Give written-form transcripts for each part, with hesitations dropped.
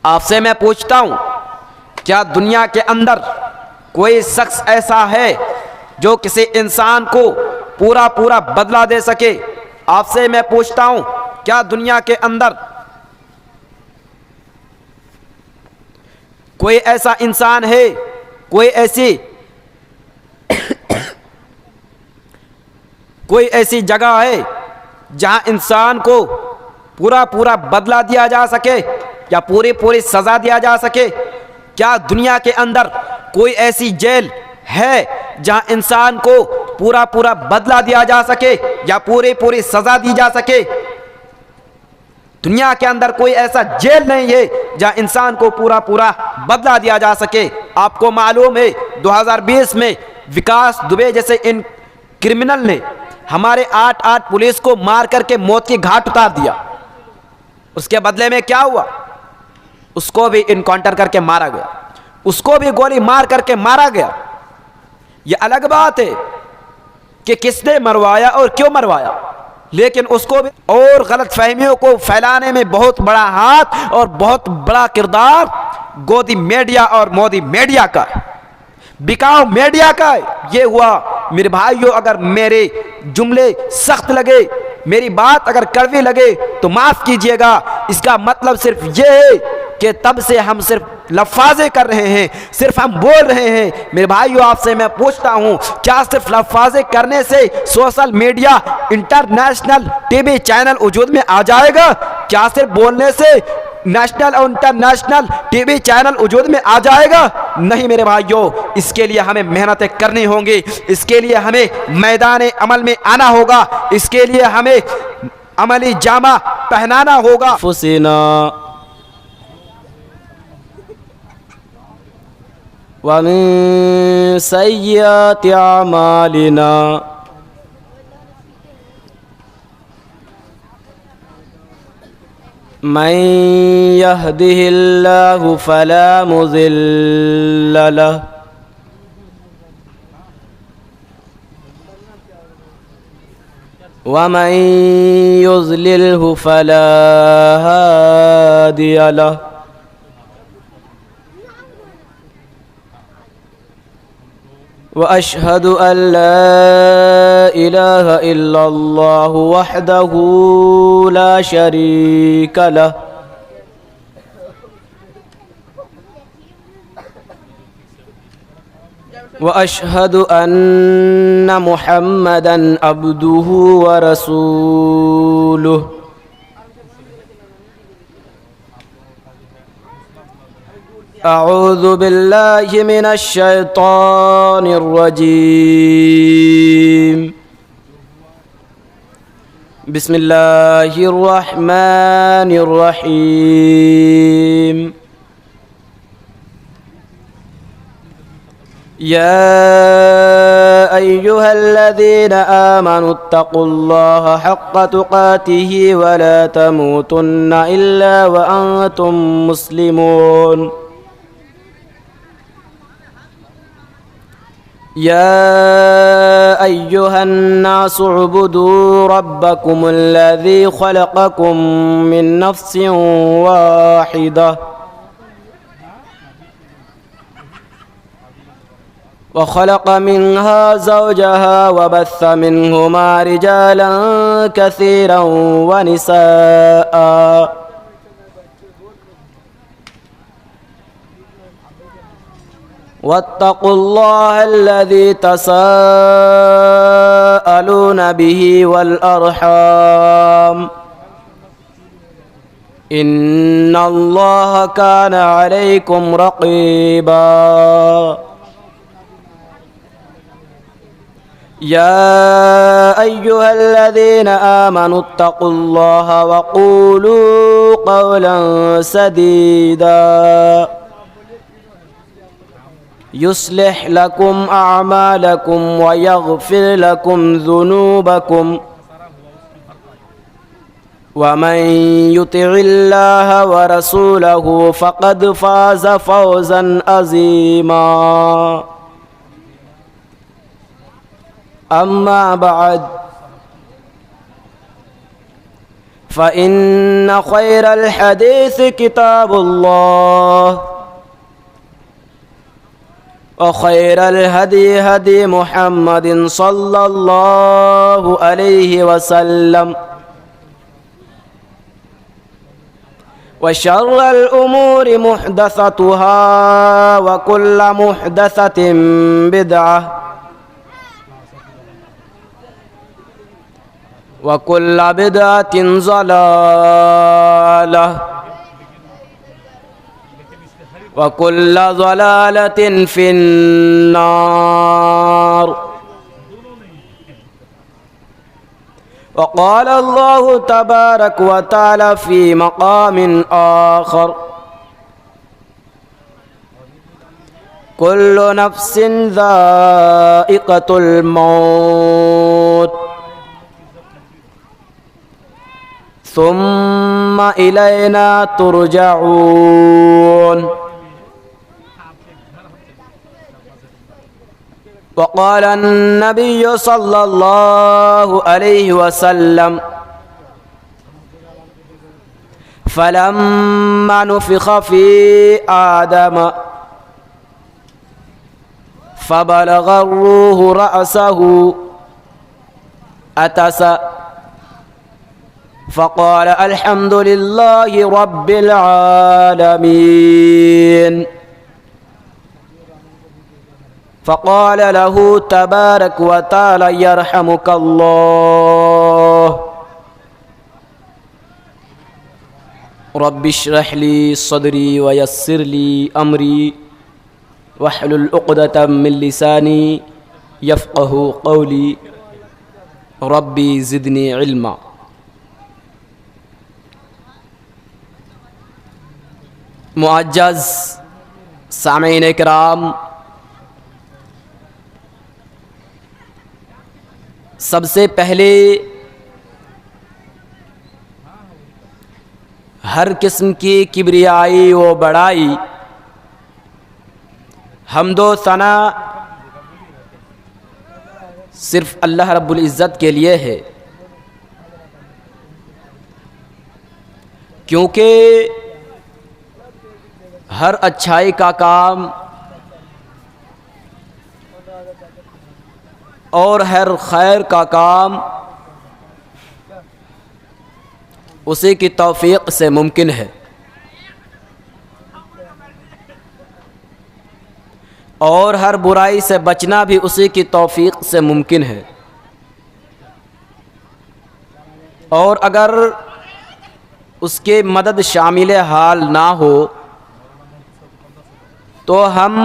आपसे मैं पूछता हूँ, क्या दुनिया के अंदर कोई शख्स ऐसा है जो किसी इंसान को पूरा पूरा बदला दे सके? आपसे मैं पूछता हूँ, क्या दुनिया के अंदर कोई ऐसा इंसान है, कोई ऐसी जगह है जहां इंसान को पूरा पूरा बदला दिया जा सके या पूरी पूरी सजा दिया जा सके? क्या दुनिया के अंदर कोई ऐसी जेल है जहां इंसान को पूरा पूरा बदला दिया जा सके या पूरी पूरी सजा दी जा सके? दुनिया के अंदर कोई ऐसा जेल नहीं है जहां इंसान को पूरा पूरा बदला दिया जा सके। आपको मालूम है 2020 में विकास दुबे जैसे इन क्रिमिनल ने हमारे 8 पुलिस को मार करके मौत की घाट उतार दिया। उसके बदले में क्या हुआ? उसको भी इनकाउंटर करके मारा गया, उसको भी गोली मार करके मारा गया। यह अलग बात है कि किसने मरवाया और क्यों मरवाया, लेकिन उसको भी और गलत फहमियों को फैलाने में बहुत बड़ा हाथ और बहुत बड़ा किरदार गोदी मीडिया और मोदी मीडिया का है, बिकाऊ मीडिया का है। ये हुआ मेरे भाइयों, अगर मेरे जुमले सख्त लगे, मेरी बात अगर कड़वी लगे तो माफ कीजिएगा। इसका मतलब सिर्फ ये है कि तब से हम सिर्फ लफ्ज़े कर रहे हैं, सिर्फ हम बोल रहे हैं। मेरे भाइयों, आपसे मैं पूछता हूं, क्या सिर्फ लफ्ज़े करने से social media international TV channel वजूद में आ जाएगा? क्या सिर्फ बोलने से नेशनल और इंटरनेशनल टीवी चैनल वजूद में आ जाएगा? नहीं मेरे भाइयों, इसके लिए हमें मेहनतें करनी होंगी, इसके लिए हमें मैदान अमल में आना होगा, इसके लिए हमें अमली जामा पहनाना होगा। फुसिना वमिन सय्यिआति अमालिना मन यहदिहिल्लाहु फला मुज़िल्ल लहु वमन युज़लिल्हु फला हादिय लहु। व अशहदु अल्ला इलाहा इल्लल्लाहु वहदहु ला शरीका लहु व अशहदु अन्ना मुहम्मदन अब्दुहु व रसूलुहु। अऊज़ु बिल्लाहि मिनश शैतानिर रजीम। बिस्मिल्लाहिर रहमानिर रहीम। या अय्युहल्लज़ीना आमनुत्तक़ुल्लाहा हक़्क़ तुक़ातिही व ला तमूतुन्ना इल्ला व अंतुम मुस्लिमून। या अय्युहन्नासु उअ्बुदू रब्बकुमुल्लज़ी ख़लक़कुम मिन नफ़्सिन वाहिदा व ख़लक़ मिन्हा ज़ौजहा व बस्स मिन्हुमा रिजालन कसीरन व निसाअ वत्तक़ुल्लाहल्लज़ी तसाअलून बिही वल अर्हाम इन्नल्लाहा कान अलैकुम रक़ीबा। या अय्युहल्लज़ीना आमनुत्तक़ुल्लाहा वक़ूलू क़ौलन सदीदा युस्लिह लकुम अअमालकुम व यग़फिर लकुम ज़ुनूबकुम व मन युतिइल्लाह व रसूलहु फ़क़द फ़ाज़ फ़ौज़न अज़ीमा। अम्मा बअद फ़इन्न खैरल हदीस किताबुल्लाह व खैरल हदी हदी मुहम्मदिन सल्लल्लाहु अलैहि वसल्लम व शर्रल उमूरि मुहदसतुहा व कुल्ल मुहदसतिन बिदअह व कुल्ल बिदअतिन ज़लालह व कुल्ल ज़लालतिन फिन्नार। व क़ाल अल्लाहु तबारक व तआला फ़ी मक़ामिन आख़र कुल्लु नफ्सिन ज़ाइक़तुल मौत सुम्मा इलैना तुरजऊन। वक़ाल अन्नबिय्यु सल्लल्लाहु अलैहि वसल्लम फलम्मा नुफ़िख़ फ़ी आदम फ़बलग़ अर्रूह रअसहु अतस फ़क़ाल अल्हम्दुलिल्लाहि रब्बिल आलमीन। फ़क़ाल लहू तबारक व तआला यरहमुकल्लाह रब्बिश्रह ली सदरी व यस्सिर ली अमरी वहलुल उक़दतम मिन लिसानी यफ़क़हू क़ौली रब्बी ज़िदनी इल्मा। मुअज्जज़ सामीन इकराम, सबसे पहले हर किस्म की किब्रियाई व बड़ाई हम्दो सना सिर्फ अल्लाह रब्बुल इज़्ज़त के लिए है, क्योंकि हर अच्छाई का काम और हर खैर का काम उसी की तौफीक से मुमकिन है, और हर बुराई से बचना भी उसी की तौफीक से मुमकिन है। और अगर उसके मदद शामिल हाल ना हो तो हम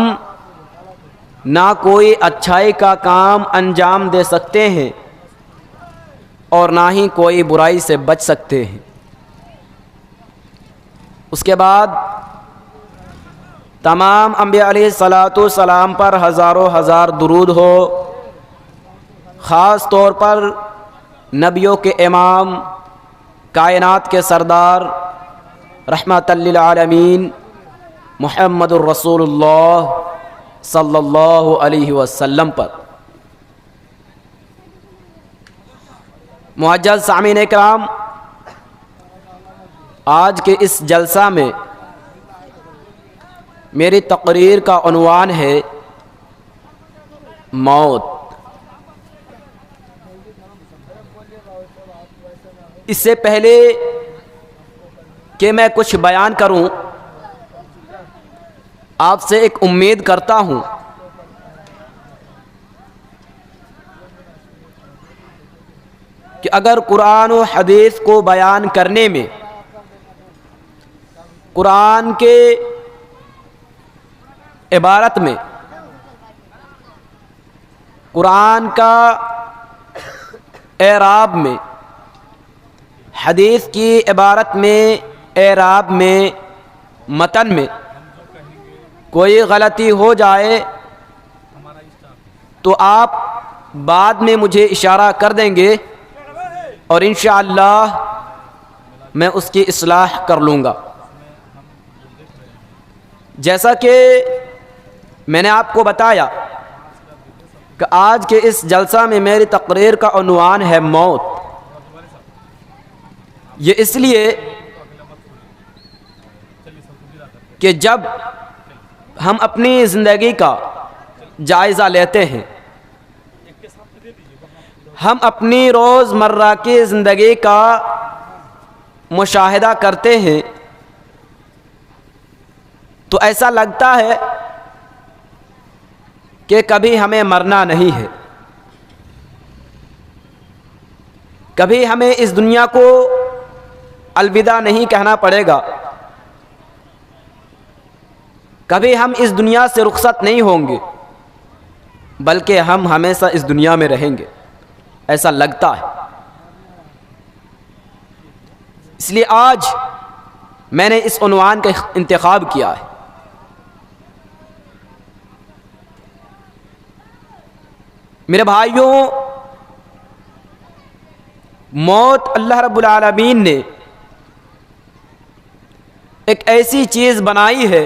ना कोई अच्छाई का काम अंजाम दे सकते हैं और ना ही कोई बुराई से बच सकते हैं। उसके बाद तमाम अंबिया अलैहिस्सलातु सलाम पर हज़ारों हज़ार दुरूद हो, ख़ास तौर पर नबियों के इमाम, कायनात के सरदार, रहमतल लिल आलमीन मुहम्मदुर रसूलुल्लाह सल्लल्लाहु अलैहि वसल्लम पर। मुअज्जज़ सामीन इकराम, आज के इस जलसा में मेरी तकरीर का उन्वान है मौत। इससे पहले कि मैं कुछ बयान करूं, आपसे एक उम्मीद करता हूं कि अगर कुरान और हदीस को बयान करने में कुरान के इबारत में, कुरान का एराब में, हदीस की इबारत में, एराब में, मतन में कोई गलती हो जाए तो आप बाद में मुझे इशारा कर देंगे और इंशाअल्लाह मैं उसकी इस्लाह कर लूँगा। जैसा कि मैंने आपको बताया कि आज के इस जलसा में मेरी तकरीर का उन्वान है मौत। ये इसलिए कि जब हम अपनी ज़िंदगी का जायज़ा लेते हैं, हम अपनी रोज़मर्रा की ज़िंदगी का मुशाहिदा करते हैं, तो ऐसा लगता है कि कभी हमें मरना नहीं है, कभी हमें इस दुनिया को अलविदा नहीं कहना पड़ेगा, कभी हम इस दुनिया से रुखसत नहीं होंगे, बल्कि हम हमेशा इस दुनिया में रहेंगे, ऐसा लगता है। इसलिए आज मैंने इस उन्वान का इंतखाब किया है। मेरे भाइयों, मौत अल्लाह रब्बुल आलमीन ने एक ऐसी चीज़ बनाई है,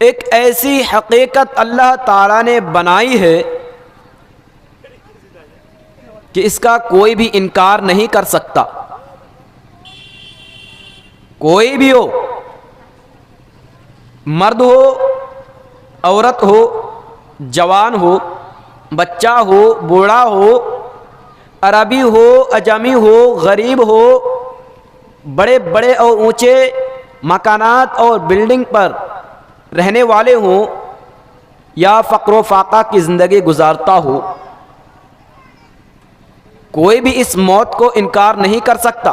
एक ऐसी हकीकत अल्लाह ताला ने बनाई है कि इसका कोई भी इनकार नहीं कर सकता। कोई भी हो, मर्द हो, औरत हो, जवान हो, बच्चा हो, बूढ़ा हो, अरबी हो, अजमी हो, गरीब हो, बड़े बड़े और ऊंचे मकानात और बिल्डिंग पर रहने वाले हों या फ़क्र फाका की ज़िंदगी गुजारता हो, कोई भी इस मौत को इनकार नहीं कर सकता।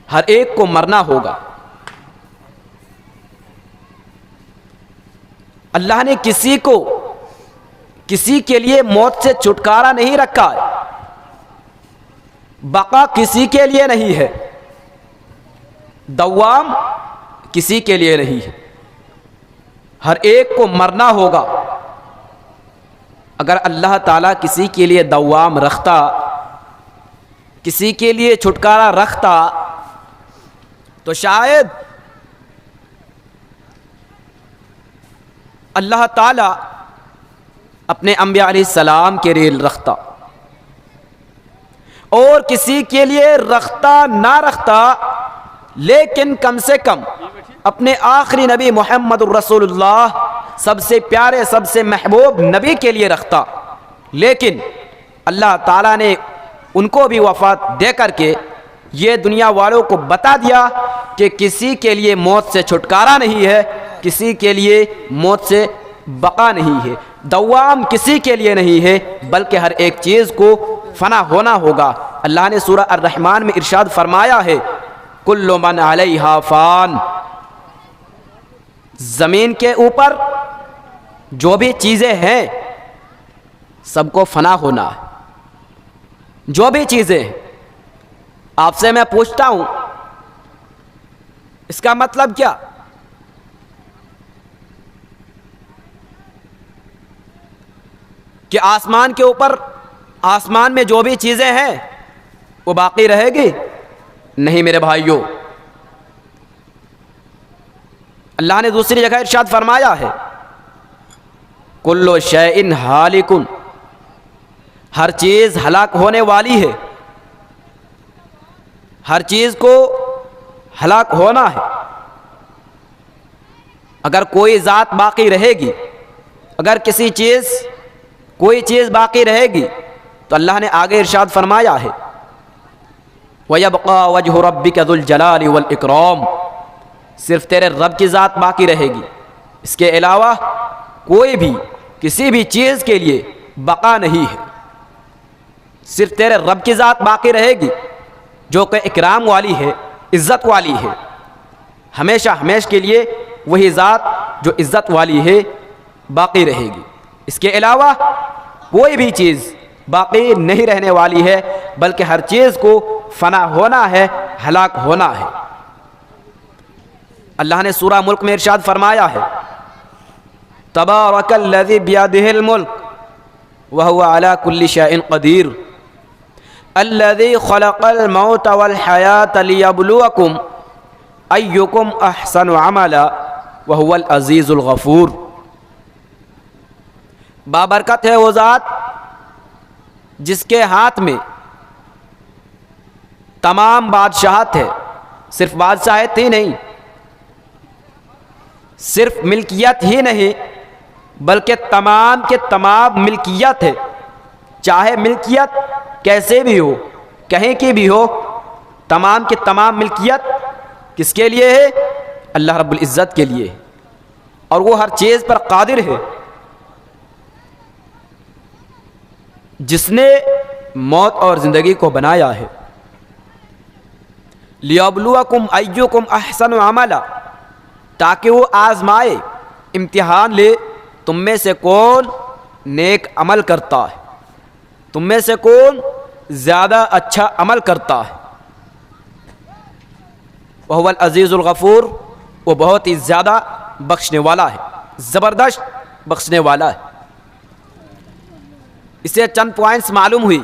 हर एक को मरना होगा। अल्लाह ने किसी को, किसी के लिए मौत से छुटकारा नहीं रखा है। बका किसी के लिए नहीं है, दवाम किसी के लिए नहीं है। हर एक को मरना होगा। अगर अल्लाह ताला किसी के लिए दवाम रखता, किसी के लिए छुटकारा रखता, तो शायद अल्लाह ताला अपने अंबिया अलैहिस्सलाम के लिए रखता, और किसी के लिए रखता ना रखता, लेकिन कम से कम अपने आखिरी नबी मोहम्मद रसूलुल्लाह, सबसे प्यारे सबसे महबूब नबी के लिए रखता। लेकिन अल्लाह ताला ने उनको भी वफ़ात दे करके ये दुनिया वालों को बता दिया कि किसी के लिए मौत से छुटकारा नहीं है, किसी के लिए मौत से बका नहीं है, दवाम किसी के लिए नहीं है, बल्कि हर एक चीज़ को फना होना होगा। अल्लाह ने सूरह अर्रहमान में इरशाद फरमाया है, कुल्लु मन अलैहा फ़ान, ज़मीन के ऊपर जो भी चीज़ें हैं सबको फना होना है। जो भी चीज़ें, आपसे मैं पूछता हूं, इसका मतलब क्या? कि आसमान के ऊपर, आसमान में जो भी चीज़ें हैं वो बाकी रहेगी? नहीं मेरे भाइयों। अल्लाह ने दूसरी जगह इरशाद फरमाया है, कुल्लु शैइन हालिकुन, हर चीज़ हलाक होने वाली है, हर चीज़ को हलाक होना है। अगर कोई ज़ात बाकी रहेगी, अगर किसी चीज़, कोई चीज़ बाकी रहेगी, तो अल्लाह ने आगे इरशाद फरमाया है, वयबक़ा वजहु रब्बिका ज़ुल जलाली वल इकराम, सिर्फ तेरे रब की ज़ात बाकी रहेगी, इसके अलावा कोई भी किसी भी चीज़ के लिए बका नहीं है। सिर्फ तेरे रब की ज़ात बाकी रहेगी, जो कि इकराम वाली है, इज़्ज़त वाली है। हमेशा हमेशा के लिए वही ज़ात जो इज़्ज़त वाली है बाकी रहेगी। इसके अलावा कोई भी चीज़ बाकी नहीं रहने वाली है, बल्कि हर चीज़ को फना होना है, हलाक होना है। अल्लाह ने सूरह मुल्क में इरशाद फरमाया है, तबारकल्लज़ी बियदिहिल मुल्क व हुवा अला कुल्लि शैइन क़दीर, अल्लज़ी ख़लक़ल मौत वल हयात लियब्लुवकुम अय्युकुम अहसनु अमला व हुवल अज़ीज़ुल गफ़ूर। बाबरकत है वो ज़ात जिसके हाथ में तमाम बादशाहत है, सिर्फ बादशाहत ही नहीं, सिर्फ मिल्कियत ही नहीं, बल्कि तमाम के तमाम मिल्कियत है। चाहे मिल्कियत कैसे भी हो, कहीं की भी हो, तमाम के तमाम मिल्कियत किसके लिए है? अल्लाह रब्बुल इज़्ज़त के लिए। और वो हर चीज़ पर कादिर है। जिसने मौत और ज़िंदगी को बनाया है, लियब्लुवकुम अय्युकुम अहसनु अमला, ताकि वो आजमाए, इम्तिहान ले, तुम में से कौन नेक अमल करता है, तुम में से कौन ज़्यादा अच्छा अमल करता है। वहुवल अज़ीज़ुल गफ़ूर, वो बहुत ही ज़्यादा बख्शने वाला है, ज़बरदस्त बख्शने वाला है। इससे चंद पॉइंट्स मालूम हुई।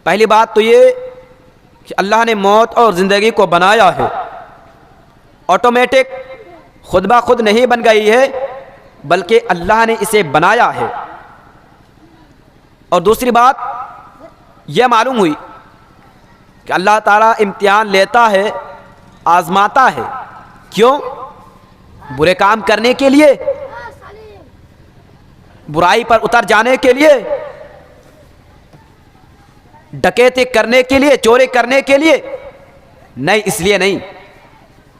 पहली बात तो ये कि अल्लाह ने मौत और ज़िंदगी को बनाया है, ऑटोमेटिक खुद ब खुद नहीं बन गई है, बल्कि अल्लाह ने इसे बनाया है। और दूसरी बात यह मालूम हुई कि अल्लाह ताला इम्तिहान लेता है, आजमाता है। क्यों? बुरे काम करने के लिए, बुराई पर उतर जाने के लिए, डकैती करने के लिए, चोरी करने के लिए नहीं, इसलिए नहीं,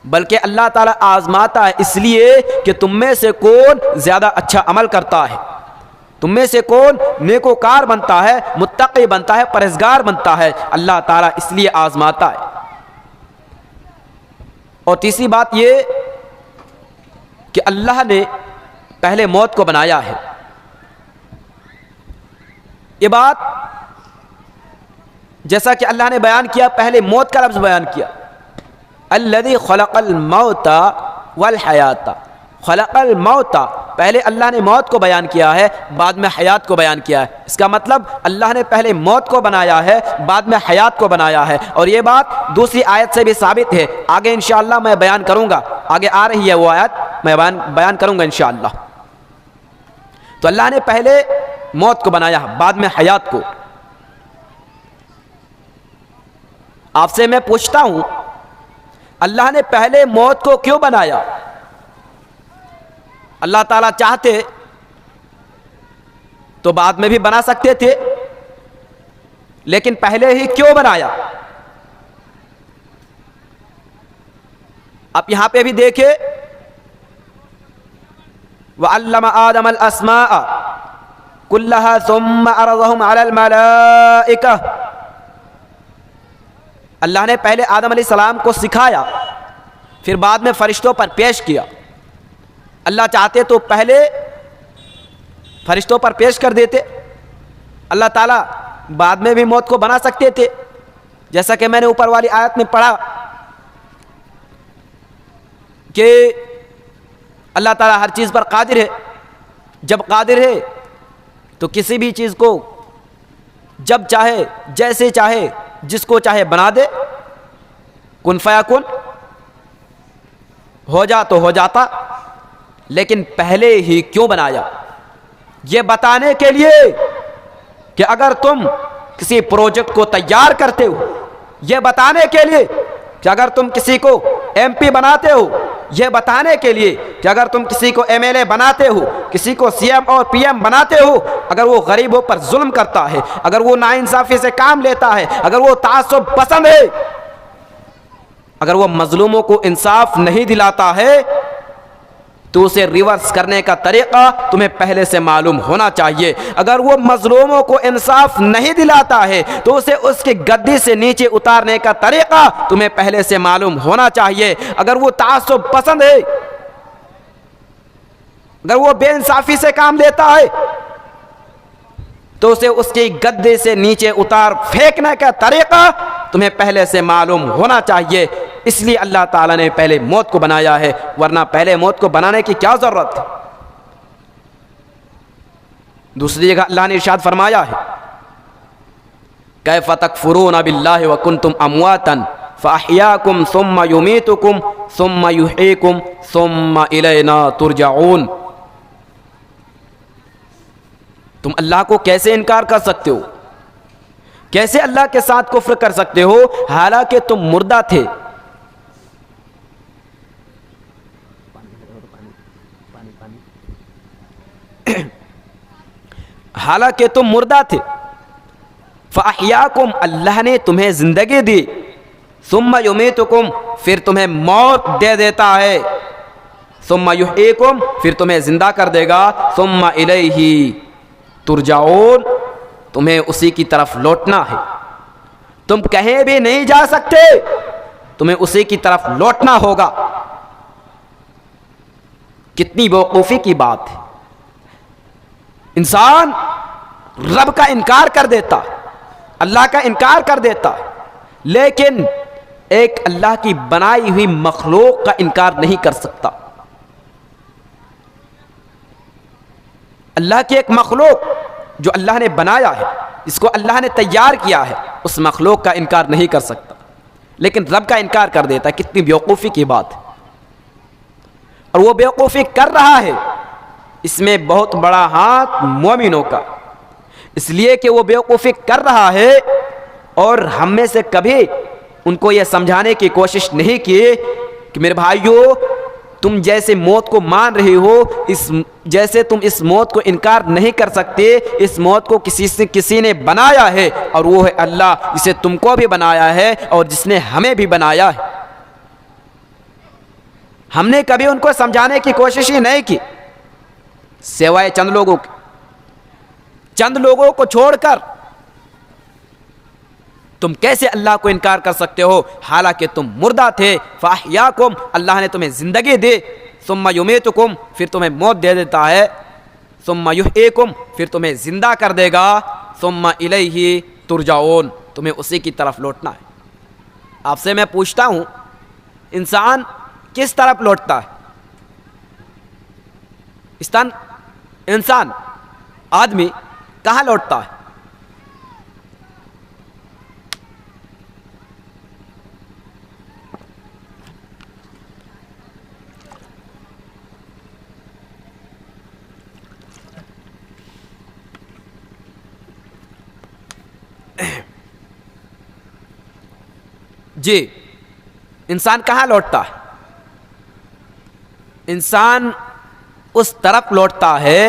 बल्कि अल्लाह ताला आजमाता है इसलिए कि तुम में से कौन ज़्यादा अच्छा अमल करता है, तुम में से कौन नेकोकार बनता है, मुत्तकी बनता है, परहेज़गार बनता है। अल्लाह ताला इसलिए आजमाता है। और तीसरी बात ये कि अल्लाह ने पहले मौत को बनाया है। ये बात जैसा कि अल्लाह ने बयान किया, पहले मौत का लफ्ज़ बयान किया, अल्लज़ी खलक़ल मौता वल हयाता। खलक़ल मौता, पहले अल्लाह ने मौत को बयान किया है, बाद में हयात को बयान किया है। इसका मतलब अल्लाह ने पहले मौत को बनाया है, बाद में हयात को बनाया है। और ये बात दूसरी आयत से भी साबित है, आगे इंशाअल्लाह मैं बयान करूँगा, आगे आ रही है वो आयत, मैं बयान करूँगा इंशाअल्लाह। तो अल्लाह ने पहले मौत को बनाया, बाद में हयात को। आपसे मैं पूछता हूँ, अल्लाह ने पहले मौत को क्यों बनाया? अल्लाह ताला चाहते तो बाद में भी बना सकते थे, लेकिन पहले ही क्यों बनाया? आप यहां पे भी देखे, वअल्लम आदम अल अस्माअ कुल्लहा सुम्मा अरज़हुम अलल मलाइका। अल्लाह ने पहले आदम अलैहिस्सलाम को सिखाया, फिर बाद में फरिश्तों पर पेश किया। अल्लाह चाहते तो पहले फरिश्तों पर पेश कर देते, अल्लाह ताला बाद में भी मौत को बना सकते थे, जैसा कि मैंने ऊपर वाली आयत में पढ़ा कि अल्लाह ताला हर चीज़ पर कादिर है। जब कादिर है तो किसी भी चीज़ को जब चाहे, जैसे चाहे, जिसको चाहे बना दे, कुन फयाकुन, हो जा तो हो जाता। लेकिन पहले ही क्यों बनाया? ये बताने के लिए कि अगर तुम किसी प्रोजेक्ट को तैयार करते हो, ये बताने के लिए कि अगर तुम किसी को एमपी बनाते हो, ये बताने के लिए कि अगर तुम किसी को एमएलए बनाते हो, किसी को सीएम और पीएम बनाते हो, अगर वो गरीबों पर जुल्म करता है, अगर वो नाइंसाफी से काम लेता है, अगर वो तासुब पसंद है, अगर वो मजलूमों को इंसाफ नहीं दिलाता है, तो उसे रिवर्स करने का तरीका तुम्हें पहले से मालूम होना चाहिए। अगर वो मजलूमों को इंसाफ नहीं दिलाता है तो उसे उसकी गद्दी से नीचे उतारने का तरीका तुम्हें पहले से मालूम होना चाहिए। अगर वो तासुब पसंद है, अगर वो बेइंसाफी से काम लेता है, तो उसे उसकी गद्दी से नीचे उतार फेंकने का तरीका तुम्हें पहले से मालूम होना चाहिए। इसलिए अल्लाह ताला ने पहले मौत को बनाया है, वरना पहले मौत को बनाने की क्या जरूरत है। दूसरी जगह अल्लाह ने इरशाद फरमाया है, कैफ़ तकफुरून बिल्लाहि व कुंतुम अमवातन फ़अहयाकुम सुम्मा युमीतुकुम सुम्मा युहयीकुम सुम्मा इलैना तुरजाऊन। तुम अल्लाह को कैसे इनकार कर सकते हो? कैसे अल्लाह के साथ कुफ्र कर सकते हो हालांकि तुम मुर्दा थे। हालांकि तुम मुर्दा थे। फ़अहयाकुम, अल्लाह ने तुम्हें जिंदगी दी। सुम्मा युमीतुकुम, फिर तुम्हें मौत दे देता है। सुम्मा युहयीकुम, फिर तुम्हें जिंदा कर देगा। सुम्मा इलैही तुरजाऊन, तुम्हें उसी की तरफ लौटना है। तुम कहीं भी नहीं जा सकते, तुम्हें उसी की तरफ लौटना होगा। कितनी बेवकूफ़ी की बात है। इंसान रब का इनकार कर देता, अल्लाह का इनकार कर देता, लेकिन एक अल्लाह की बनाई हुई मखलूक का इनकार नहीं कर सकता। अल्लाह की एक मखलूक जो अल्लाह ने बनाया है, इसको अल्लाह ने तैयार किया है, उस मखलूक का इनकार नहीं कर सकता, लेकिन रब का इनकार कर देता। कितनी बेवकूफ़ी की बात है। और वो बेवकूफ़ी कर रहा है, इसमें बहुत बड़ा हाथ मोमिनों का, इसलिए कि वो बेवकूफ़ी कर रहा है और हम में से कभी उनको ये समझाने की कोशिश नहीं की कि मेरे भाइयों, तुम जैसे मौत को मान रहे हो, जैसे तुम इस मौत को इनकार नहीं कर सकते, इस मौत को किसी ने बनाया है और वो है अल्लाह, जिसे तुमको भी बनाया है और जिसने हमें भी बनाया है। हमने कभी उनको समझाने की कोशिश ही नहीं की, सिवाय चंद लोगों को छोड़कर। तुम कैसे अल्लाह को इनकार कर सकते हो हालांकि तुम मुर्दा थे। फ़अहयाकुम, अल्लाह ने तुम्हें जिंदगी दी। सुम्मा युमीतुकुम, फिर तुम्हें मौत दे देता है। सुम्मा युहयीकुम, फिर तुम्हें जिंदा कर देगा। सुम्मा इलैही तुरजाऊन, तुम्हें उसी की तरफ लौटना है। आपसे मैं पूछता हूं, इंसान किस तरफ लौटता है? इंसान आदमी कहाँ लौटता है? जी, इंसान कहाँ लौटता है? इंसान उस तरफ लौटता है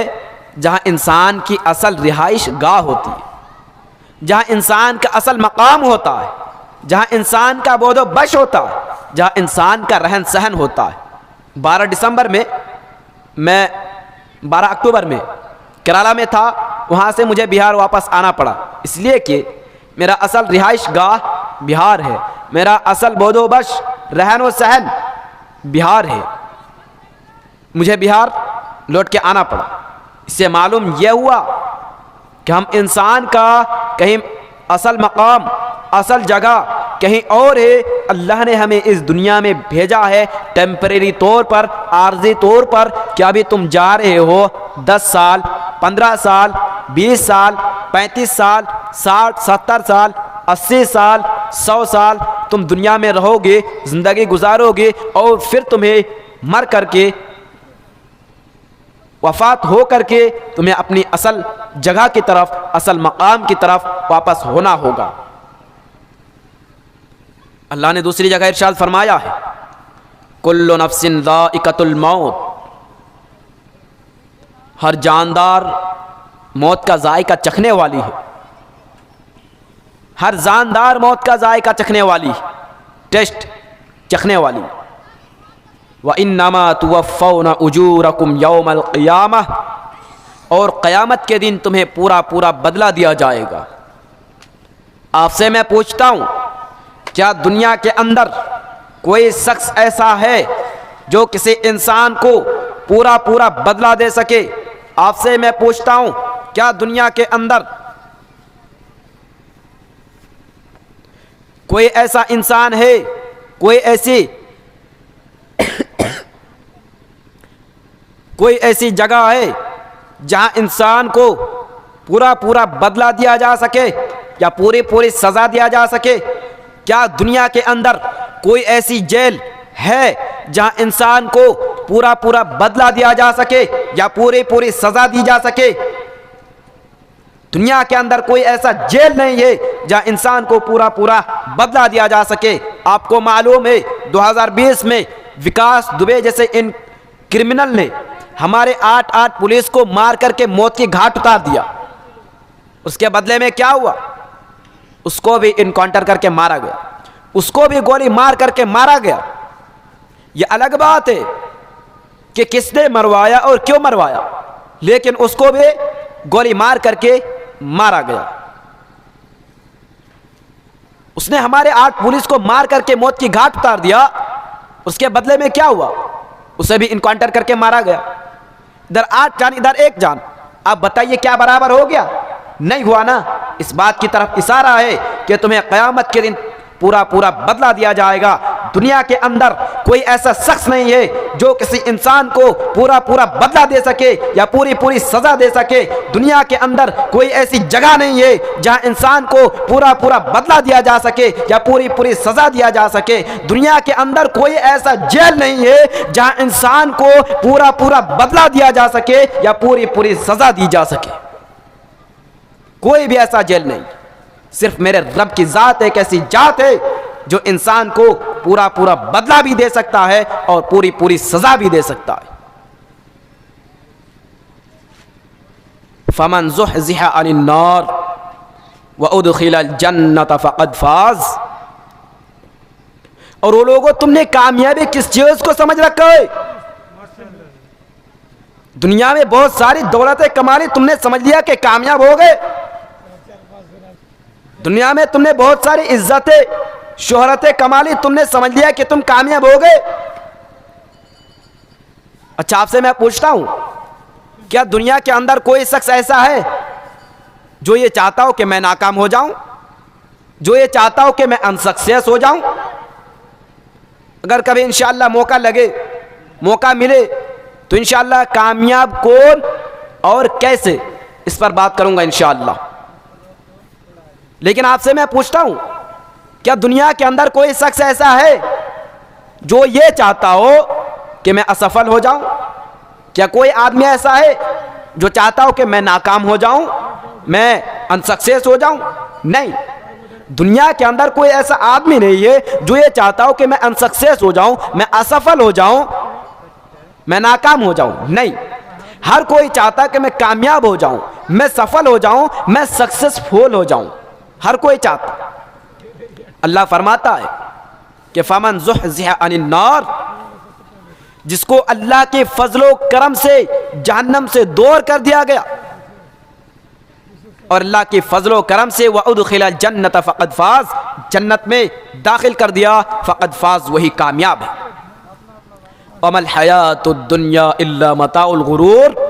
जहाँ इंसान की असल रिहाइश गाह होती है, जहाँ इंसान का असल मकाम होता है, जहाँ इंसान का बोधो बश होता है, जहाँ इंसान का रहन सहन होता है। 12 अक्टूबर में केरला में था, वहाँ से मुझे बिहार वापस आना पड़ा, इसलिए कि मेरा असल रिहाइश गाह बिहार है, मेरा असल बोधो बश रहन व सहन बिहार है। मुझे बिहार लौट के आना पड़ा। इससे मालूम यह हुआ कि हम इंसान का कहीं असल मकाम, असल जगह कहीं और है। अल्लाह ने हमें इस दुनिया में भेजा है टेम्परेरी तौर पर, आर्जी तौर पर, कि अभी तुम जा रहे हो 10 साल, 15 साल, 20 साल, 35 साल, 60, 70 साल, 80 साल, 100 साल तुम दुनिया में रहोगे, ज़िंदगी गुजारोगे और फिर तुम्हें मर करके, वफ़ात हो करके तुम्हें अपनी असल जगह की तरफ, असल मकाम की तरफ वापस होना होगा। अल्लाह ने दूसरी जगह इरशाद फरमाया है, कुल्लु नफ्सिन ज़ाइक़तुल मौत, हर जानदार मौत का जायका चखने वाली है। हर जानदार मौत का जायका चखने वाली, टेस्ट चखने वाली। व इन्नमा तुवफ़्फ़ौना उजूरकुम यौमल क़ियामह, और क़यामत के दिन तुम्हें पूरा पूरा बदला दिया जाएगा। आपसे मैं पूछता हूँ, क्या दुनिया के अंदर कोई शख्स ऐसा है जो किसी इंसान को पूरा पूरा बदला दे सके? आपसे मैं पूछता हूँ, क्या दुनिया के अंदर कोई ऐसा इंसान है, कोई ऐसी जगह है जहां इंसान को पूरा पूरा बदला दिया जा सके या पूरी पूरी सज़ा दिया जा सके? क्या दुनिया के अंदर कोई ऐसी जेल है जहां इंसान को पूरा पूरा बदला दिया जा सके या पूरी पूरी सज़ा दी जा सके? दुनिया के अंदर कोई ऐसा जेल नहीं है जहां इंसान को पूरा पूरा बदला दिया जा सके। आपको मालूम है 2020 में विकास दुबे जैसे इन क्रिमिनल ने हमारे 8 पुलिस को मार करके मौत की घाट उतार दिया। उसके बदले में क्या हुआ? उसको भी इनकाउंटर करके मारा गया, उसको भी गोली मार करके मारा गया। यह अलग बात है कि किसने मरवाया और क्यों मरवाया, लेकिन उसको भी गोली मार करके मारा गया। उसने हमारे 8 पुलिस को मार करके मौत की घाट उतार दिया। उसके बदले में क्या हुआ? उसे भी इनकाउंटर करके मारा गया। इधर 8 जान इधर 1 जान। आप बताइए क्या बराबर हो गया? नहीं हुआ ना। इस बात की तरफ इशारा है कि तुम्हें क़यामत के दिन पूरा पूरा बदला दिया जाएगा। दुनिया के अंदर कोई ऐसा शख्स नहीं है जो किसी इंसान को पूरा पूरा बदला दे सके या पूरी पूरी सजा दे सके। दुनिया के अंदर कोई ऐसी जगह नहीं है जहां इंसान को पूरा पूरा बदला दिया जा सके या पूरी पूरी सजा दिया जा सके। दुनिया के अंदर कोई ऐसा जेल नहीं है जहां इंसान को पूरा पूरा बदला दिया जा सके या पूरी पूरी सजा दी जा सके। कोई भी ऐसा जेल नहीं। सिर्फ मेरे रब की जात एक ऐसी जात है जो इंसान को पूरा पूरा बदला भी दे सकता है और पूरी पूरी सजा भी दे सकता है। फमन ज़ुहज़िहा अनिन नार व उदखिलल जन्नत फ़क़द फ़ाज़। और वो लोगों, तुमने कामयाबी किस चीज को समझ रखा है? दुनिया में बहुत सारी दौलतें कमा ली, तुमने समझ लिया कि कामयाब हो गए। दुनिया में तुमने बहुत सारी इज्जतें शोहरतें कमा ली, तुमने समझ लिया कि तुम कामयाब हो गए। अच्छा, आपसे मैं पूछता हूं, क्या दुनिया के अंदर कोई शख्स ऐसा है जो ये चाहता हो कि मैं नाकाम हो जाऊं, जो ये चाहता हो कि मैं अनसक्सेस हो जाऊं? अगर कभी इंशाअल्लाह मौका लगे, मौका मिले तो इंशाअल्लाह कामयाब कौन और कैसे, इस पर बात करूंगा इंशाअल्लाह। लेकिन आपसे मैं पूछता हूं, क्या दुनिया के अंदर कोई शख्स ऐसा है जो ये चाहता हो कि मैं असफल हो जाऊं? क्या कोई आदमी ऐसा है जो चाहता हो कि मैं नाकाम हो जाऊं, मैं अनसक्सेस हो जाऊं? नहीं, दुनिया के अंदर कोई ऐसा आदमी नहीं है जो ये चाहता हो कि मैं अनसक्सेस हो जाऊं, मैं असफल हो जाऊं, मैं नाकाम हो जाऊं। नहीं, हर कोई चाहता है कि मैं कामयाब हो जाऊं, मैं सफल हो जाऊं, मैं सक्सेसफुल हो जाऊं। हर कोई चाहता। अल्लाह फरमाता है कि फमन ज़ुहज़िहा अनिन नार, जिसको अल्लाह के फजलो करम से जहन्नम से दूर कर दिया गया और अल्लाह के फजलो करम से व उदखिलल जन्नत फ़क़द फ़ाज़, जन्नत में दाखिल कर दिया, फ़क़द फ़ाज़, वही कामयाब है। वमल हयातुद दुनिया इल्ला मताउल गुरूर।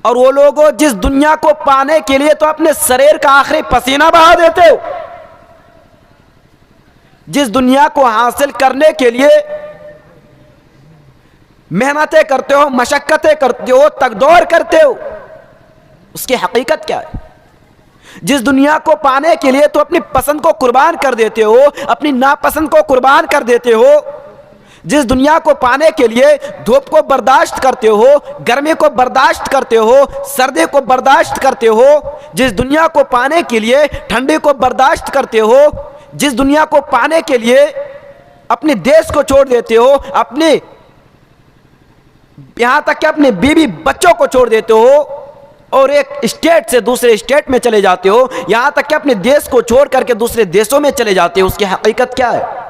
और वो लोगों, जिस दुनिया को पाने के लिए तो अपने शरीर का आखिरी पसीना बहा देते हो, जिस दुनिया को हासिल करने के लिए मेहनतें करते हो, मशक्कतें करते हो, तकदौर करते हो, उसकी हकीकत क्या है? जिस दुनिया को पाने के लिए तो अपनी पसंद को कुर्बान कर देते हो, अपनी नापसंद को कुर्बान कर देते हो, जिस दुनिया को पाने के लिए धूप को बर्दाश्त करते हो, गर्मी को बर्दाश्त करते हो, सर्दी को बर्दाश्त करते हो, जिस दुनिया को पाने के लिए ठंडी को बर्दाश्त करते हो, जिस दुनिया को पाने के लिए अपने देश को छोड़ देते हो, अपने यहां तक कि अपने बीवी बच्चों को छोड़ देते हो और एक स्टेट से दूसरे स्टेट में चले जाते हो, यहां तक कि अपने देश को छोड़ करके दूसरे देशों में चले जाते हो, उसकी हकीकत क्या है?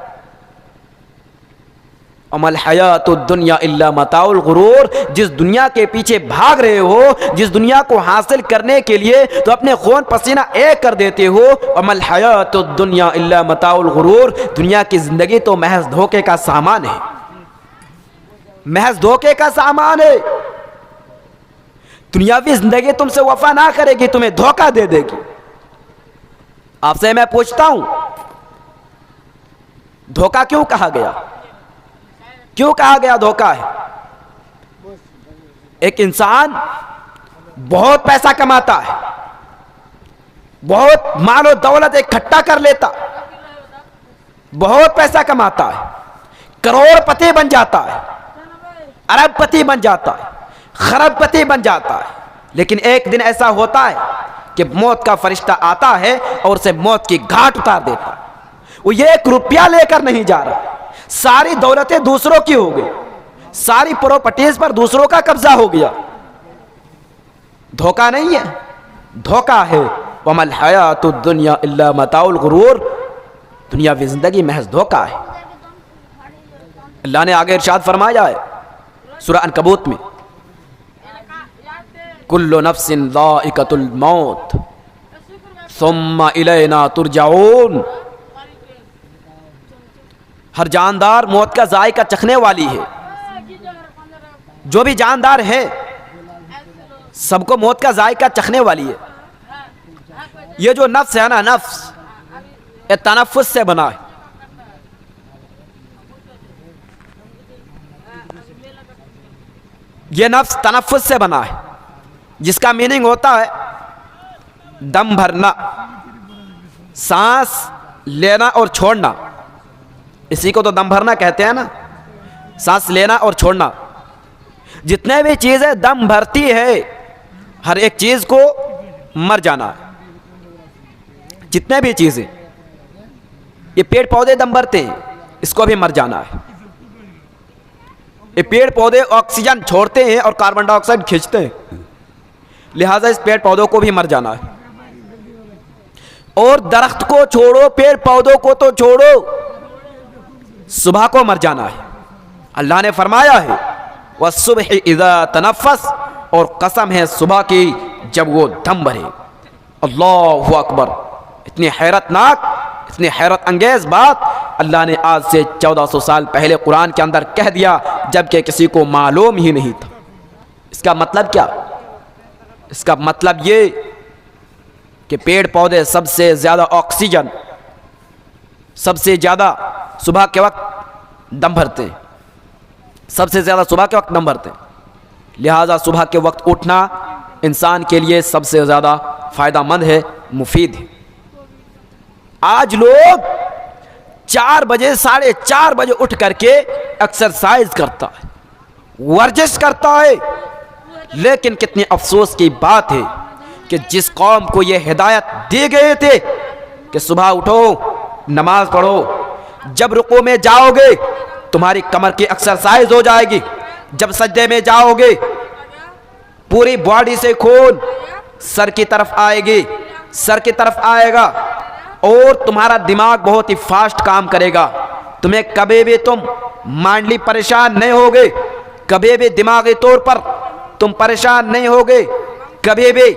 अमल हयातुद दुनिया इल्ला मताउल गुरूर। जिस दुनिया के पीछे भाग रहे हो, जिस दुनिया को हासिल करने के लिए तो अपने खून पसीना एक कर देते हो, अमल हयातुद दुनिया इल्ला मताउल गुरूर। दुनिया की जिंदगी तो महज धोखे का सामान है, महज धोखे का सामान है। दुनियावी जिंदगी तुमसे वफा ना करेगी, तुम्हें धोखा दे देगी। आपसे मैं पूछता हूं, धोखा क्यों कहा गया? क्यों कहा गया धोखा है? एक इंसान बहुत पैसा कमाता है, बहुत मालो दौलत इकट्ठा कर लेता, बहुत पैसा कमाता है, करोड़पति बन जाता है, अरबपति बन जाता है, खरबपति बन जाता है, लेकिन एक दिन ऐसा होता है कि मौत का फरिश्ता आता है और उसे मौत की घाट उतार देता है। वो ये 1 रुपया लेकर नहीं जा रहा, सारी दौलतें दूसरों की हो गई, सारी प्रॉपर्टीज पर दूसरों का कब्जा हो गया। धोखा नहीं है, धोखा है। वमल हयातुद दुनिया इल्ला मताउल गुरूर, दुनिया की जिंदगी महज धोखा है। अल्लाह ने आगे इरशाद फरमाया है सूरह अनकबूत में, कुल्लु नफ्सिन ज़ाइक़तुल मौत सुम्मा इलैना तुरजाऊन। हर जानदार मौत का जायका चखने वाली है। जो भी जानदार है सबको मौत का जायका चखने वाली है। ये जो नफ्स है ना, नफ्स ये तनफ्फुस से बना है। ये नफ्स तनफ्फुस से बना है, जिसका मीनिंग होता है दम भरना, सांस लेना और छोड़ना। इसी को तो दम भरना कहते हैं ना, सांस लेना और छोड़ना। जितने भी चीजें दम भरती है, हर एक चीज को मर जाना है। जितने भी चीजें, ये पेड़ पौधे दम भरते हैं, इसको भी मर जाना है। ये पेड़ पौधे ऑक्सीजन छोड़ते हैं और कार्बन डाइऑक्साइड खींचते हैं, लिहाजा इस पेड़ पौधों को भी मर जाना है। और दरख्त को छोड़ो, पेड़ पौधों को तो छोड़ो, सुबह को मर जाना है। अल्लाह ने फरमाया है वस्सुबहि इज़ा तनफ़्फ़स, और कसम है सुबह की जब वो दम भरे। अल्लाहु अकबर। इतनी हैरतनाक, इतनी हैरत अंगेज बात अल्लाह ने आज से 1400 साल पहले कुरान के अंदर कह दिया, जबकि किसी को मालूम ही नहीं था। इसका मतलब क्या? इसका मतलब ये कि पेड़ पौधे सबसे ज़्यादा ऑक्सीजन, सबसे ज़्यादा सुबह के वक्त दम भरते हैं, सबसे ज़्यादा सुबह के वक्त दम भरते हैं। लिहाजा सुबह के वक्त उठना इंसान के लिए सबसे ज़्यादा फ़ायदामंद है, मुफीद है। आज लोग 4 बजे 4:30 बजे उठ करके एक्सरसाइज करता है, वर्जिश करता है। लेकिन कितनी अफसोस की बात है कि जिस कौम को ये हिदायत दी गए थे कि सुबह उठो, नमाज पढ़ो, जब रुकू में जाओगे तुम्हारी कमर की एक्सरसाइज हो जाएगी, जब सजदे में जाओगे पूरी बॉडी से खून सर की तरफ आएगी, सर की तरफ आएगा, और तुम्हारा दिमाग बहुत ही फास्ट काम करेगा। तुम्हें कभी भी तुम माइंडली परेशान नहीं होगे, कभी भी दिमागी तौर पर तुम परेशान नहीं होगे, कभी भी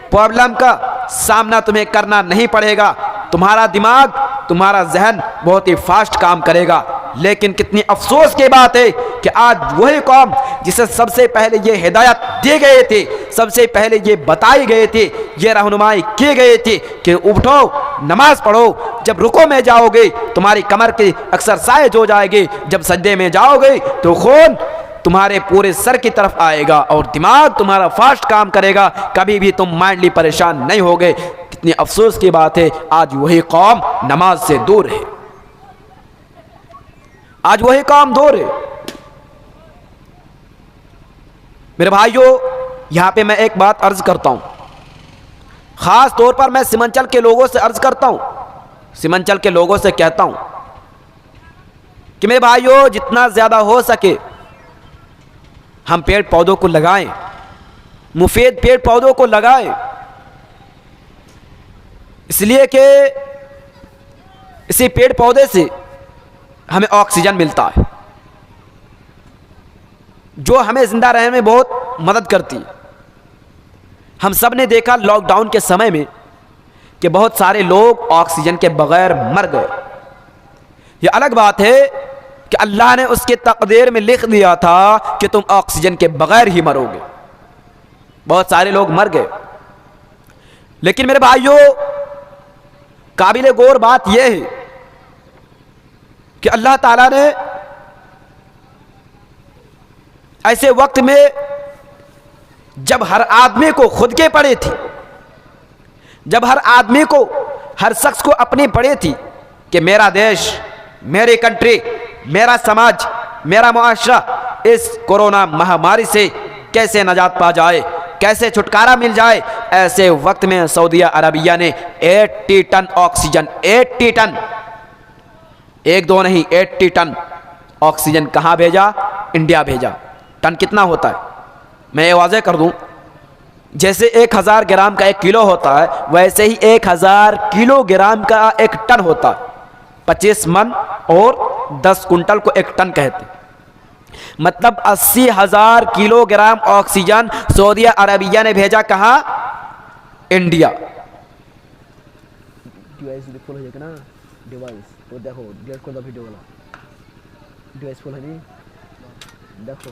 प्रॉब्लम का सामना तुम्हें करना नहीं पड़ेगा। तुम्हारा दिमाग, तुम्हारा जहन बहुत ही फास्ट काम करेगा। लेकिन कितनी अफसोस की बात है कि आज वही कौम जिसे सबसे पहले ये हिदायत दी गए थे, सबसे पहले ये बताई गए थे, ये रहनुमाई की गई थी कि उठो, नमाज पढ़ो, जब रुको में जाओगे तुम्हारी कमर की एक्सरसाइज हो जाएगी, जब सजदे में जाओगे तो खून तुम्हारे पूरे सर की तरफ आएगा और दिमाग तुम्हारा फास्ट काम करेगा, कभी भी तुम माइंडली परेशान नहीं होगे। कितनी अफसोस की बात है, आज वही कौम नमाज से दूर है, आज वही कौम दूर है। मेरे भाइयों, यहां पे मैं एक बात अर्ज करता हूं, खास तौर पर मैं सीमांचल के लोगों से अर्ज करता हूं, सीमांचल के लोगों से कहता हूं कि मेरे भाइयों, जितना ज्यादा हो सके हम पेड़ पौधों को लगाएं, मुफीद पेड़ पौधों को लगाएं, इसलिए कि इसी पेड़ पौधे से हमें ऑक्सीजन मिलता है जो हमें जिंदा रहने में बहुत मदद करती है। हम सब ने देखा लॉकडाउन के समय में कि बहुत सारे लोग ऑक्सीजन के बगैर मर गए। यह अलग बात है कि अल्लाह ने उसके तकदीर में लिख दिया था कि तुम ऑक्सीजन के बगैर ही मरोगे, बहुत सारे लोग मर गए। लेकिन मेरे भाइयों, काबिल गौर बात यह है कि अल्लाह ताला ने ऐसे वक्त में जब हर आदमी को खुद के पड़े थी, जब हर आदमी को, हर शख्स को अपनी पड़े थी कि मेरा देश, मेरी कंट्री, मेरा समाज, मेरा मुआशरा इस कोरोना महामारी से कैसे नजात पा जाए, कैसे छुटकारा मिल जाए। ऐसे वक्त में सऊदी अरबिया ने 80 टन ऑक्सीजन, 80 टन, एक दो नहीं 80 टन ऑक्सीजन कहाँ भेजा? इंडिया भेजा। टन कितना होता है मैं ये वाज़ेह कर दूं, जैसे 1000 ग्राम का 1 किलो होता है, वैसे ही 1000 किलोग्राम का 1 टन होता है। 25 मन और 10 कुंटल को 1 टन कहते हैं। मतलब 80,000 किलोग्राम ऑक्सीजन सऊदी अरबिया ने भेजा कहाँ? इंडिया। डिवाइस फुल हो जाएगा ना, डिवाइस तो देखो डिलीट कर दो वीडियो वाला, डिवाइस फुल है नहीं देखो।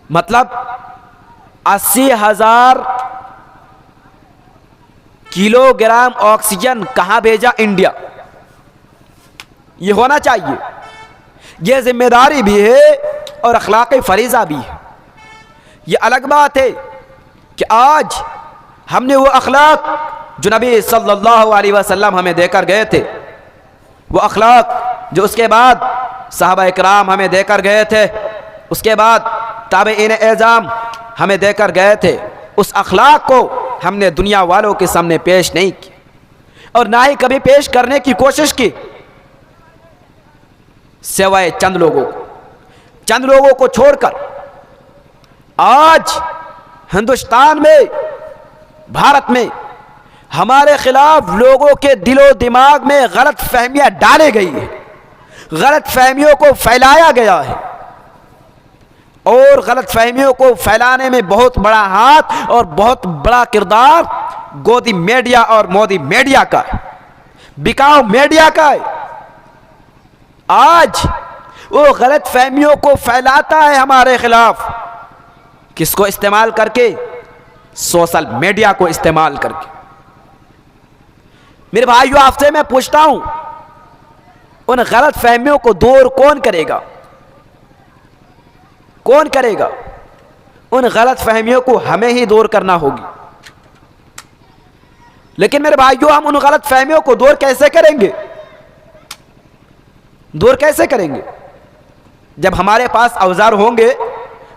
मतलब 80,000 किलोग्राम ऑक्सीजन कहां भेजा? इंडिया। ये होना चाहिए, ये जिम्मेदारी भी है और अखलाकी फरीज़ा भी है। ये अलग बात है कि आज हमने वो अखलाक जो नबी सल्लल्लाहु अलैहि वसल्लम हमें देकर गए थे, वो अखलाक जो उसके बाद सहाबा इकराम हमें देकर गए थे, उसके बाद ताबईन एज़ाम हमें देकर गए थे, उस अखलाक को हमने दुनिया वालों के सामने पेश नहीं की और ना ही कभी पेश करने की कोशिश की, सिवाय चंद लोगों को छोड़कर। आज हिंदुस्तान में, भारत में हमारे खिलाफ लोगों के दिलो दिमाग में गलत फहमियां डाली गई है, गलत फहमियों को फैलाया गया है और गलत फहमियों को फैलाने में बहुत बड़ा हाथ और बहुत बड़ा किरदार गोदी मीडिया और मोदी मीडिया का है, बिकाऊ मीडिया का है। आज वो गलत फहमियों को फैलाता है हमारे खिलाफ, किसको इस्तेमाल करके? सोशल मीडिया को इस्तेमाल करके। मेरे भाइयों, आपसे मैं पूछता हूं, उन गलत फहमियों को दूर कौन करेगा? कौन करेगा? उन गलत फहमियों को हमें ही दूर करना होगी। लेकिन मेरे भाइयों, हम उन गलत फहमियों को दूर कैसे करेंगे? दूर कैसे करेंगे? जब हमारे पास औजार होंगे,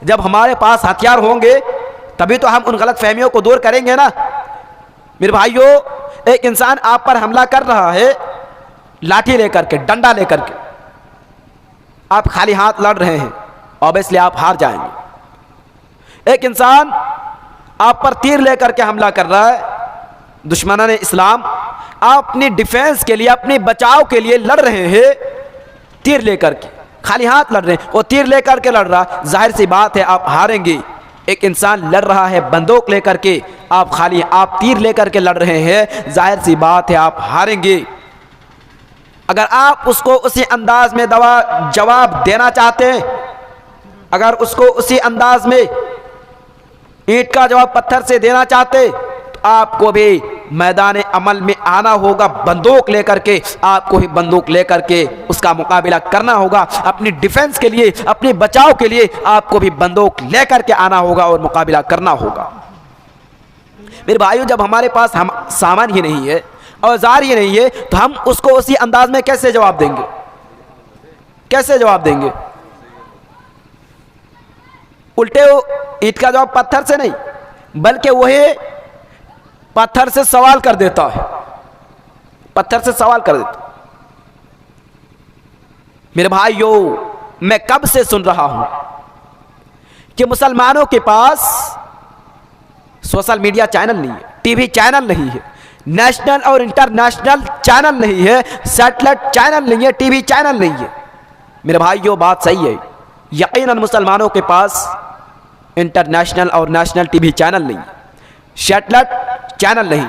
जब हमारे पास हथियार होंगे, तभी तो हम उन गलत फहमियों को दूर करेंगे ना। मेरे भाइयों, एक इंसान आप पर हमला कर रहा है लाठी लेकर के, डंडा लेकर के, आप खाली हाथ लड़ रहे हैं, ऑब्वियसली आप हार जाएंगे। एक इंसान आप पर तीर लेकर के हमला कर रहा है, दुश्मनाने इस्लाम, आप अपनी डिफेंस के लिए, अपने बचाव के लिए लड़ रहे हैं, तीर लेकर के, खाली हाथ लड़ रहे हैं, वो तीर लेकर के लड़ रहा, जाहिर सी बात है आप हारेंगे। एक इंसान लड़ रहा है बंदूक लेकर के, आप तीर लेकर के लड़ रहे हैं, जाहिर सी बात है आप हारेंगे। अगर आप उसको उसी अंदाज में जवाब देना चाहते हैं, अगर उसको उसी अंदाज में ईंट का जवाब पत्थर से देना चाहते, तो आपको भी मैदान अमल में आना होगा, बंदूक लेकर के, आपको ही बंदूक लेकर के उसका मुकाबला करना होगा। अपनी डिफेंस के लिए, अपने बचाव के लिए आपको भी बंदूक लेकर के आना होगा और मुकाबला करना होगा। मेरे भाइयों, जब हमारे पास हम सामान ही नहीं है, औजार ही नहीं है, तो हम उसको उसी अंदाज में कैसे जवाब देंगे? कैसे जवाब देंगे? उल्टे ईंट का जवाब पत्थर से नहीं, बल्कि वही पत्थर से सवाल कर देता है, पत्थर से सवाल कर देता। मेरे भाइयों, मैं कब से सुन रहा हूं कि मुसलमानों के पास सोशल मीडिया चैनल नहीं है, टीवी चैनल नहीं है, नेशनल और इंटरनेशनल चैनल नहीं है, सैटेलाइट चैनल नहीं है, टीवी चैनल नहीं है। मेरे भाइयों, बात सही है, यकीनन मुसलमानों के पास इंटरनेशनल और नेशनल टीवी चैनल नहीं, सैटेलाइट चैनल नहीं।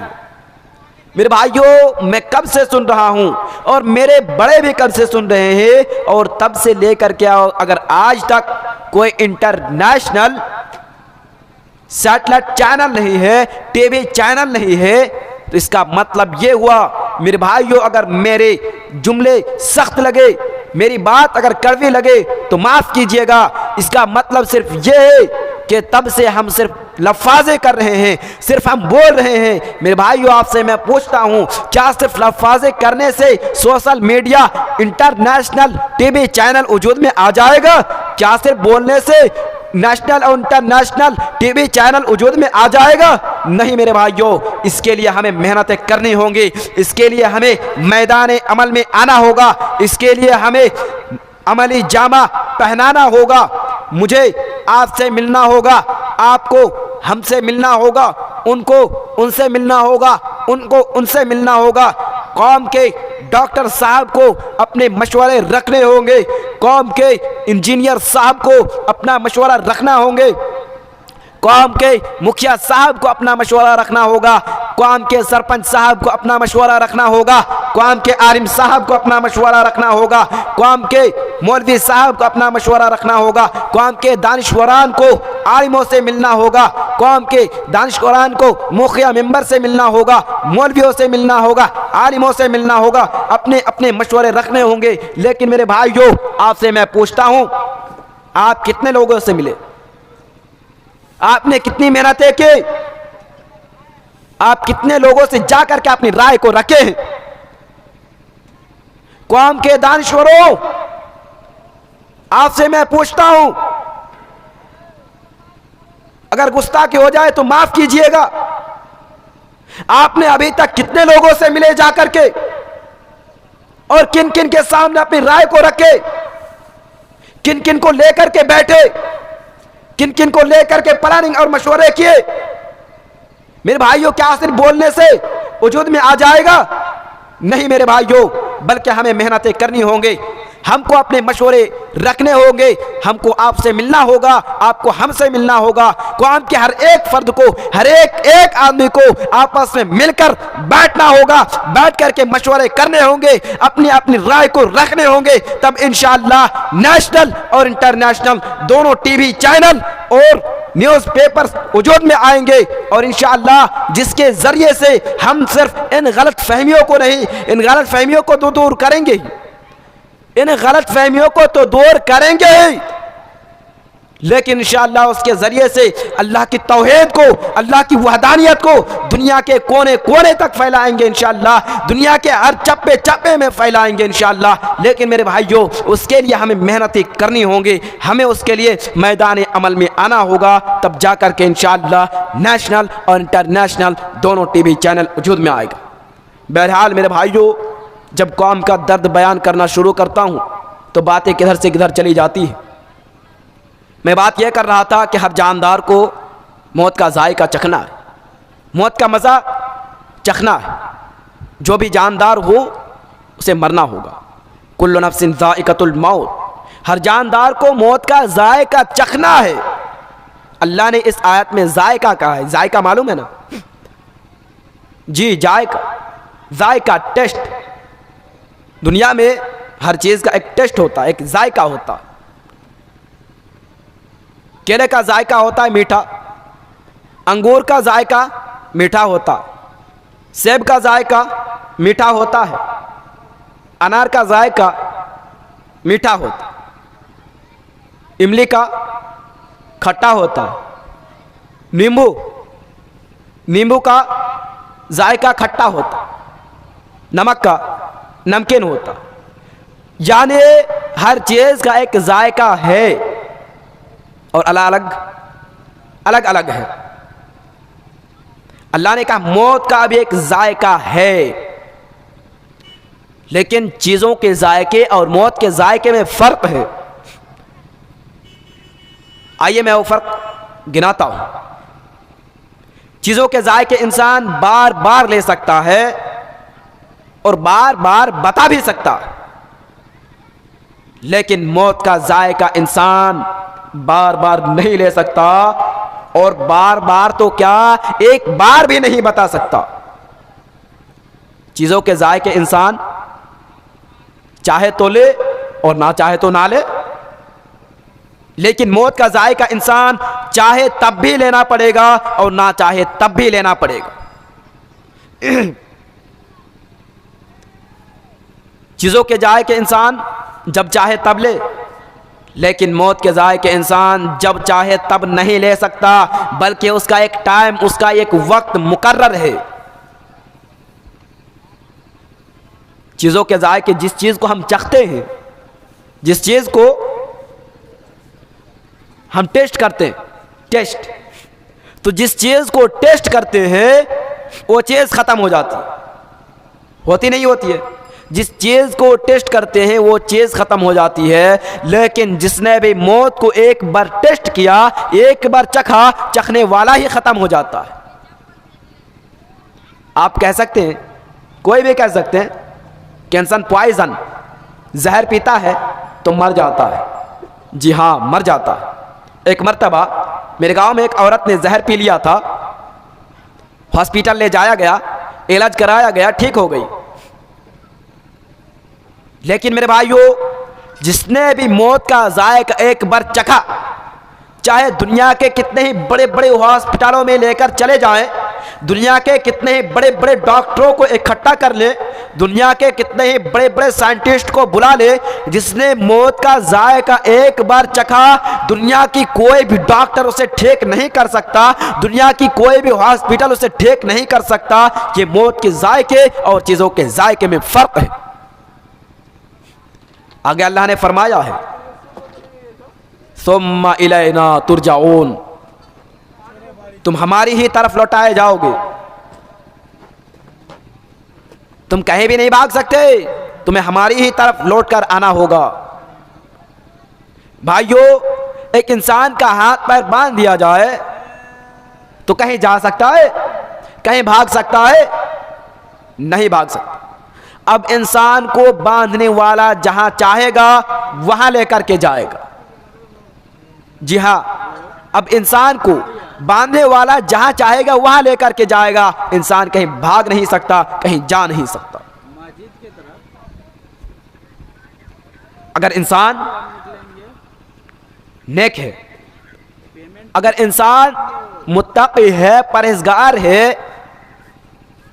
मेरे भाइयों, मैं कब से सुन रहा हूं और मेरे बड़े भी कब से सुन रहे हैं, और तब से लेकर के अगर आज तक कोई इंटरनेशनल सैटेलाइट चैनल नहीं है, टीवी चैनल नहीं है, तो इसका मतलब ये हुआ मेरे भाइयों, अगर मेरे जुमले सख्त लगे, मेरी बात अगर कड़वी लगे तो माफ कीजिएगा, इसका मतलब सिर्फ ये है कि तब से हम सिर्फ लफ्ज़े कर रहे हैं, सिर्फ हम बोल रहे हैं। मेरे भाइयों, आपसे मैं पूछता हूं, क्या सिर्फ लफ्ज़े करने से social media, international TV channel वजूद में आ जाएगा? क्या सिर्फ बोलने से नेशनल और इंटरनेशनल टीवी चैनल वजूद में आ जाएगा? नहीं मेरे भाइयों, इसके लिए हमें मेहनतें करनी होंगी, इसके लिए हमें मैदान अमल में आना होगा, इसके लिए हमें अमली जामा पहनाना होगा। मुझे आपसे मिलना होगा, आपको हमसे मिलना होगा, उनको उनसे मिलना होगा, उनको उनसे मिलना होगा। कौम के डॉक्टर साहब को अपने मशवरे रखने होंगे, कौम के इंजीनियर साहब को अपना मशवरा रखना होंगे, कौम के मुखिया साहब को अपना मशवरा रखना होगा, कौम के सरपंच साहब को अपना मशवरा रखना होगा, कौम के आलिम साहब को अपना मशवरा रखना होगा, कौम के मौलवी साहब को अपना मशवरा रखना होगा, कौम के दानिश्वरान को आलिमों से मिलना होगा, कौम के दानिश्वरान को मुखिया मेंबर से मिलना होगा, मौलवियों से मिलना होगा, आलिमों से मिलना होगा, अपने अपने मशवरे रखने होंगे। लेकिन मेरे भाइयों, आपसे मैं पूछता हूं, आप कितने लोगों से मिले? आपने कितनी मेहनतें की? आप कितने लोगों से जाकर के अपनी राय को रखे हैं? कौम के दानिश्वरों, आपसे मैं पूछता हूं, अगर गुस्ताखी हो जाए तो माफ कीजिएगा, आपने अभी तक कितने लोगों से मिले जाकर के और किन किन के सामने अपनी राय को रखे, किन किन को लेकर के बैठे, किन किन को लेकर के प्लानिंग और मशवरे किए? मेरे भाइयों, क्या सिर्फ बोलने से वजूद में आ जाएगा? नहीं मेरे भाइयों, बल्कि हमें मेहनतें करनी होंगी, हमको अपने मशवरे रखने होंगे, हमको आपसे मिलना होगा, आपको हमसे मिलना होगा। कौम के हर एक फर्द को, हर एक आदमी को आपस में मिलकर बैठना होगा, बैठ करके मशवरे करने होंगे, अपनी अपनी राय को रखने होंगे। तब इंशाअल्लाह नेशनल और इंटरनेशनल दोनों टीवी चैनल और न्यूज़पेपर्स वजूद में आएंगे, और इंशाअल्लाह जिसके जरिए से हम सिर्फ इन गलत फहमियों को नहीं, इन गलत फहमियों को तो दूर करेंगे, इन गलत फहमियों को तो दूर करेंगे ही, लेकिन इंशाअल्लाह उसके जरिए से अल्लाह की तौहीद को, अल्लाह की वहदानियत को दुनिया के कोने कोने तक फैलाएंगे इंशाअल्लाह, दुनिया के हर चप्पे चप्पे में फैलाएंगे इंशाअल्लाह। लेकिन मेरे भाइयों, उसके लिए हमें मेहनतें करनी होंगी, हमें उसके लिए मैदान अमल में आना होगा, तब जा कर के इंशाअल्लाह नेशनल और इंटरनेशनल दोनों टीवी चैनल वजूद में आएगा। बहरहाल मेरे भाइयों, जब कौम का दर्द बयान करना शुरू करता हूँ तो बातें किधर से किधर चली जाती है। मैं बात यह कर रहा था कि हर जानदार को मौत का जायका चखना है, मौत का मज़ा चखना है। जो भी जानदार हो उसे मरना होगा। कुल्लु नफ्सिन ज़ाइक़तुल मौत, हर जानदार को मौत का जायका चखना है। अल्लाह ने इस आयत में जायका कहा है। जायका मालूम है ना जी? जायका टेस्ट। दुनिया में हर चीज़ का एक टेस्ट होता है, एक जायका होता है। केले का जायका होता है मीठा, अंगूर का जायका मीठा होता, सेब का जायका मीठा होता है, अनार का जायका मीठा होता, इमली का खट्टा होता, नींबू का जायका खट्टा होता, नमक का नमकीन होता। यानी हर चीज़ का एक जायका है और अलग अलग है। अल्लाह ने कहा मौत का भी एक जायका है, लेकिन चीज़ों के जायके और मौत के जायके में फ़र्क है। आइए मैं वो फ़र्क गिनाता हूं। चीज़ों के जायके इंसान बार बार ले सकता है और बार बार बता भी सकता है, लेकिन मौत का जायका इंसान बार बार नहीं ले सकता और बार बार तो क्या, एक बार भी नहीं बता सकता। चीज़ों के जायके इंसान चाहे तो ले और ना चाहे तो ना ले, लेकिन मौत का जायका इंसान चाहे तब भी लेना पड़ेगा और ना चाहे तब भी लेना पड़ेगा। चीज़ों के जायके इंसान जब चाहे तब ले, लेकिन मौत के जायके इंसान जब चाहे तब नहीं ले सकता, बल्कि उसका एक टाइम, उसका एक वक्त मुकर्रर है। चीज़ों के जायके, जिस चीज़ को हम चखते हैं, जिस चीज़ को हम टेस्ट करते हैं, टेस्ट। तो जिस चीज़ को टेस्ट करते हैं वो चीज़ ख़त्म हो जाती है, होती नहीं होती है। जिस चीज़ को टेस्ट करते हैं वो चीज़ ख़त्म हो जाती है। लेकिन जिसने भी मौत को एक बार टेस्ट किया, एक बार चखा, चखने वाला ही ख़त्म हो जाता है। आप कह सकते हैं, कोई भी कह सकते हैं कि इंसान पॉइजन, जहर पीता है तो मर जाता है। जी हाँ, मर जाता है। एक मर्तबा मेरे गांव में एक औरत ने जहर पी लिया था, हॉस्पिटल ले जाया गया, इलाज कराया गया, ठीक हो गई। लेकिन मेरे भाइयों, जिसने भी मौत का जायका एक बार चखा, चाहे दुनिया के कितने ही बड़े बड़े हॉस्पिटलों में लेकर चले जाएं, दुनिया के कितने ही बड़े बड़े डॉक्टरों को इकट्ठा कर ले, दुनिया के कितने ही बड़े बड़े साइंटिस्ट को बुला ले, जिसने मौत का जायका एक बार चखा, दुनिया की कोई भी डॉक्टर उसे ठीक नहीं कर सकता, दुनिया की कोई भी हॉस्पिटल उसे ठीक नहीं कर सकता। ये मौत के जायके और चीज़ों के जायके में फ़र्क है। आगे अल्लाह ने फरमाया है, सुम्मा इलैना तुरजाऊन, तुम हमारी ही तरफ लौटाए जाओगे, तुम कहीं भी नहीं भाग सकते, तुम्हें हमारी ही तरफ लौट कर आना होगा। भाइयों, एक इंसान का हाथ पैर बांध दिया जाए तो कहीं जा सकता है, कहीं भाग सकता है? नहीं भाग सकता। अब इंसान को बांधने वाला जहां चाहेगा वहां लेकर के जाएगा। जी हां, अब इंसान को बांधने वाला जहां चाहेगा वहां लेकर के जाएगा। इंसान कहीं भाग नहीं सकता, कहीं जा नहीं सकता। अगर इंसान नेक है, अगर इंसान मुत्तकी है, परहेजगार है,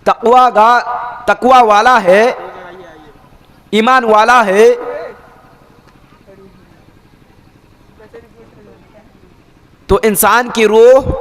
तकवा वाला है, ईमान वाला है, तो इंसान की रूह